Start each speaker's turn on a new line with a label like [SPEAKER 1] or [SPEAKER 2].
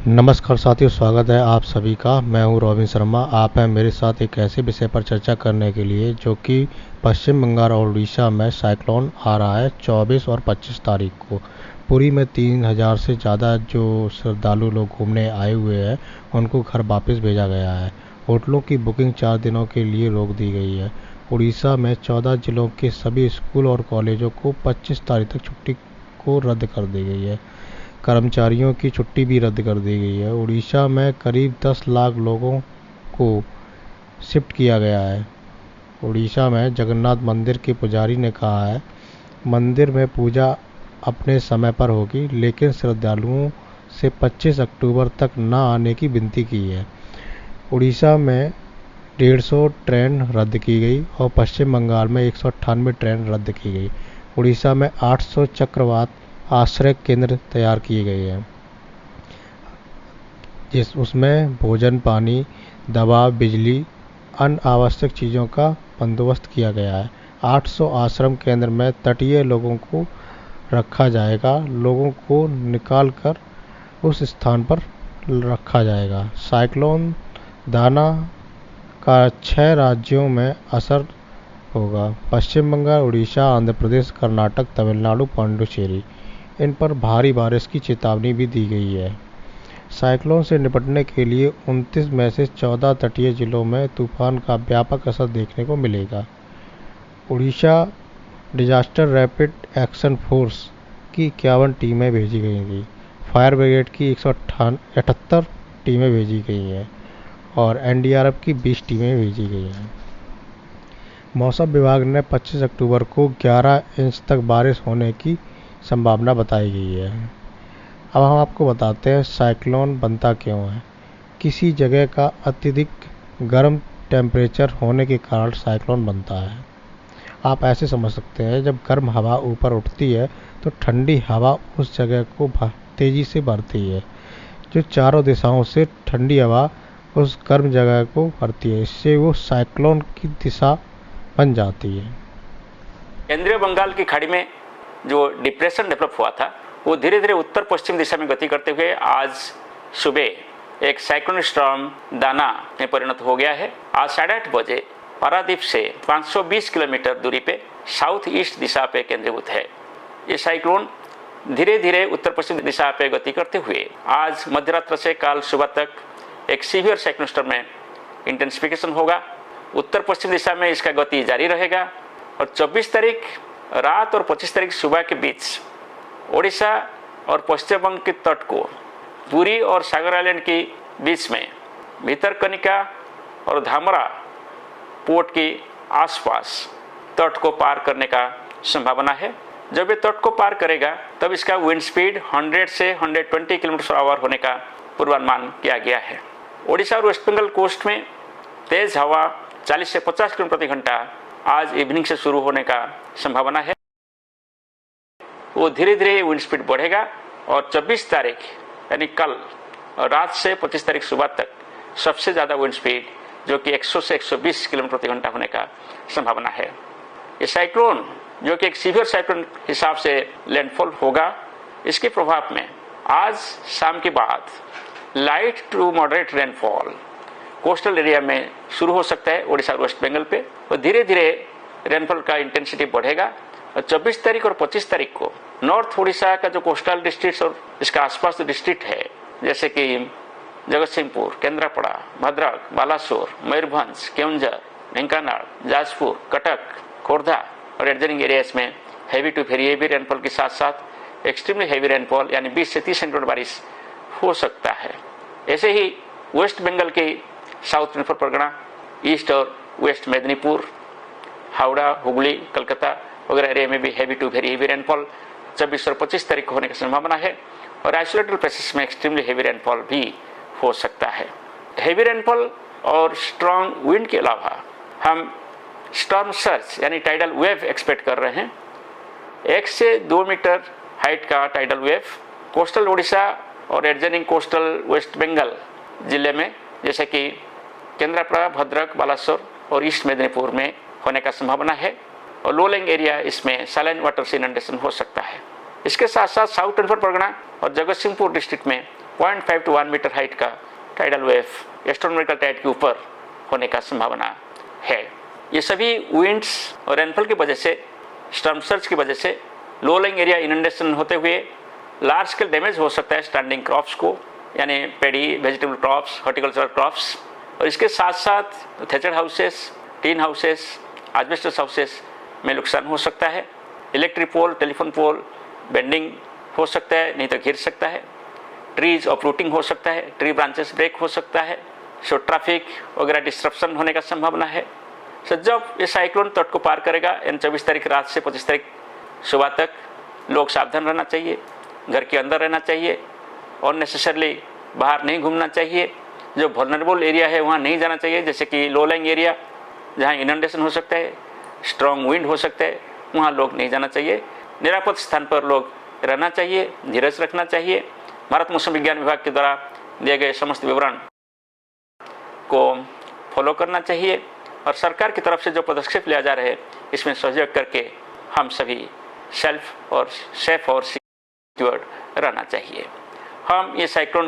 [SPEAKER 1] नमस्कार साथियों, स्वागत है आप सभी का। मैं हूं रॉबिन शर्मा। आप हैं मेरे साथ एक ऐसे विषय पर चर्चा करने के लिए जो कि पश्चिम बंगाल और उड़ीसा में साइक्लोन आ रहा है 24 और 25 तारीख को। पुरी में 3000 से ज़्यादा जो श्रद्धालु लोग घूमने आए हुए हैं उनको घर वापस भेजा गया है। होटलों की बुकिंग 4 दिनों के लिए रोक दी गई है। उड़ीसा में 14 जिलों के सभी स्कूल और कॉलेजों को 25 तारीख तक छुट्टी को रद्द कर दी गई है। कर्मचारियों की छुट्टी भी रद्द कर दी गई है। उड़ीसा में करीब 10 लाख लोगों को शिफ्ट किया गया है। उड़ीसा में जगन्नाथ मंदिर के पुजारी ने कहा है, मंदिर में पूजा अपने समय पर होगी, लेकिन श्रद्धालुओं से 25 अक्टूबर तक न आने की विनती की है। उड़ीसा में 150 ट्रेन रद्द की गई और पश्चिम बंगाल में 198 ट्रेन रद्द की गई। उड़ीसा में 800 चक्रवात आश्रय केंद्र तैयार किए गए हैं, उसमें भोजन, पानी, दवा, बिजली, अन्य आवश्यक चीज़ों का बंदोबस्त किया गया है। 800 आश्रम केंद्र में तटीय लोगों को रखा जाएगा। लोगों को निकाल कर उस स्थान पर रखा जाएगा। साइक्लोन दाना का 6 राज्यों में असर होगा। पश्चिम बंगाल, उड़ीसा, आंध्र प्रदेश, कर्नाटक, तमिलनाडु, पांडुचेरी, इन पर भारी बारिश की चेतावनी भी दी गई है। साइक्लोन से निपटने के लिए 29 में से 14 तटीय जिलों में तूफान का व्यापक असर देखने को मिलेगा। Orissa disaster rapid action force की 51 टीमें भेजी गई थी। फायर ब्रिगेड की 178 टीमें भेजी गई हैं और एनडीआरएफ की 20 टीमें भेजी गई हैं। मौसम विभाग ने 25 अक्टूबर को 11 इंच तक बारिश होने की संभावना बताई गई है। अब हम आपको बताते हैं साइक्लोन बनता क्यों है। किसी जगह का अत्यधिक गर्म टेम्परेचर होने के कारण साइक्लोन बनता है। आप ऐसे समझ सकते हैं, जब गर्म हवा ऊपर उठती है तो ठंडी हवा उस जगह को तेज़ी से भरती है। जो चारों दिशाओं से ठंडी हवा उस गर्म जगह को भरती है, इससे वो साइक्लोन की दिशा बन जाती है।
[SPEAKER 2] केंद्रीय बंगाल की खाड़ी में जो डिप्रेशन डेवलप हुआ था वो धीरे धीरे उत्तर पश्चिम दिशा में गति करते हुए आज सुबह एक साइक्लोनिक स्टॉर्म दाना में परिणत हो गया है। आज 8:30 बजे पारादीप से 520 किलोमीटर दूरी पे साउथ ईस्ट दिशा पे केंद्रीभूत है। ये साइक्लोन धीरे धीरे उत्तर पश्चिम दिशा पे गति करते हुए आज मध्यरात्र से कल सुबह तक एक सीवियर साइक्लोनिक स्टॉर्म में इंटेंसिफिकेशन होगा। उत्तर पश्चिम दिशा में इसका गति जारी रहेगा और 24 तारीख रात और 25 तारीख सुबह के बीच ओडिशा और पश्चिम बंग के तट को पुरी और सागर आइलैंड के बीच में भितरकनिका और धामरा पोर्ट के आसपास तट को पार करने का संभावना है। जब ये तट को पार करेगा तब इसका विंड स्पीड 100 से 120 किलोमीटर/आवर होने का पूर्वानुमान किया गया है। ओडिशा और वेस्ट बंगाल कोस्ट में तेज हवा 40 से 50 किलोमीटर प्रति घंटा आज इवनिंग से शुरू होने का संभावना है। वो धीरे धीरे विंड स्पीड बढ़ेगा और 24 तारीख यानी कल रात से 25 तारीख सुबह तक सबसे ज़्यादा विंड स्पीड जो कि 100 से 120 किलोमीटर प्रति घंटा होने का संभावना है। ये साइक्लोन जो कि एक सीवियर साइक्लोन हिसाब से लैंडफॉल होगा, इसके प्रभाव में आज शाम के बाद light to moderate rainfall coastal area में शुरू हो सकता है ओडिशा और वेस्ट बंगाल पे। और धीरे धीरे रेनफॉल का इंटेंसिटी बढ़ेगा और 24 तारीख और 25 तारीख को नॉर्थ ओडिशा का जो कोस्टल डिस्ट्रिक्ट और इसका आसपास जो डिस्ट्रिक्ट है जैसे कि जगतसिंहपुर, केंद्रापड़ा, भद्रक, बालासोर, मयूरभंज, केउंझर, ढेंकानाल, जाजपुर, कटक, खोर्धा और एडजनिंग एरियाज में heavy to very heavy rainfall के साथ साथ एक्सट्रीमली हैवी रेनफॉल यानी 20 से 30 सेंटीमीटर बारिश हो सकता है। ऐसे ही वेस्ट बंगाल के साउथ 24 परगना, ईस्ट और वेस्ट मेदिनीपुर, हावड़ा, हुगली, कलकत्ता वगैरह एरिया में भी heavy to very heavy rainfall 24 और 25 तारीख को होने की संभावना है और आइसोलेटेड प्लेसेस में एक्सट्रीमली हेवी रेनफॉल भी हो सकता है। हेवी रेनफॉल और स्ट्रॉन्ग विंड के अलावा हम स्टॉर्म सर्ज यानी टाइडल वेव एक्सपेक्ट कर रहे हैं। 1 से 2 मीटर हाइट का टाइडल वेव कोस्टल ओडिशा और एडजनिंग कोस्टल वेस्ट बंगाल जिले में जैसे कि केंद्रापड़ा, भद्रक, बालासोर और ईस्ट मेदिनीपुर में होने का संभावना है और लो लैंग एरिया इसमें सैलाइन वाटर से इनंडेशन हो सकता है। इसके साथ साथ साउथ 24 परगना और जगतसिंहपुर डिस्ट्रिक्ट में 0.5 to 1 मीटर हाइट का टाइडल वेव एस्ट्रोनॉमिकल टाइड के ऊपर होने का संभावना है। ये सभी विंड्स और रेनफॉल की वजह से, स्टॉर्म सर्ज की वजह से लो लाइंग एरिया इनंडेशन होते हुए लार्ज स्केल डैमेज हो सकता है स्टैंडिंग क्रॉप्स को, यानी paddy, vegetable crops, horticultural crops, और इसके साथ साथ thatched houses, tin houses, asbestos houses में नुकसान हो सकता है। Electric pole, telephone pole bending हो सकता है, नहीं तो गिर सकता है। ट्रीज अपरूटिंग हो सकता है, ट्री ब्रांचेस ब्रेक हो सकता है। सो ट्रैफिक वगैरह डिस्ट्रप्शन होने का संभावना है। सो जब ये साइक्लोन तट को पार करेगा, यानी 24 तारीख रात से 25 तारीख सुबह तक, लोग सावधान रहना चाहिए, घर के अंदर रहना चाहिए, अननेसेसरली बाहर नहीं घूमना चाहिए। जो वल्नरेबल एरिया है वहाँ नहीं जाना चाहिए, जैसे कि लो लाइंग एरिया जहाँ इनंडेशन हो सकता है, स्ट्रॉन्ग विंड हो सकता है, वहाँ लोग नहीं जाना चाहिए। निरापद स्थान पर लोग रहना चाहिए, धीरज रखना चाहिए। भारत मौसम विज्ञान विभाग के द्वारा दिए गए समस्त विवरण को फॉलो करना चाहिए और सरकार की तरफ से जो पदक्षेप लिया जा रहे हैं इसमें सहयोग करके हम सभी सेल्फ और सेफ और सिक्योर्ड रहना चाहिए। हम ये साइक्लोन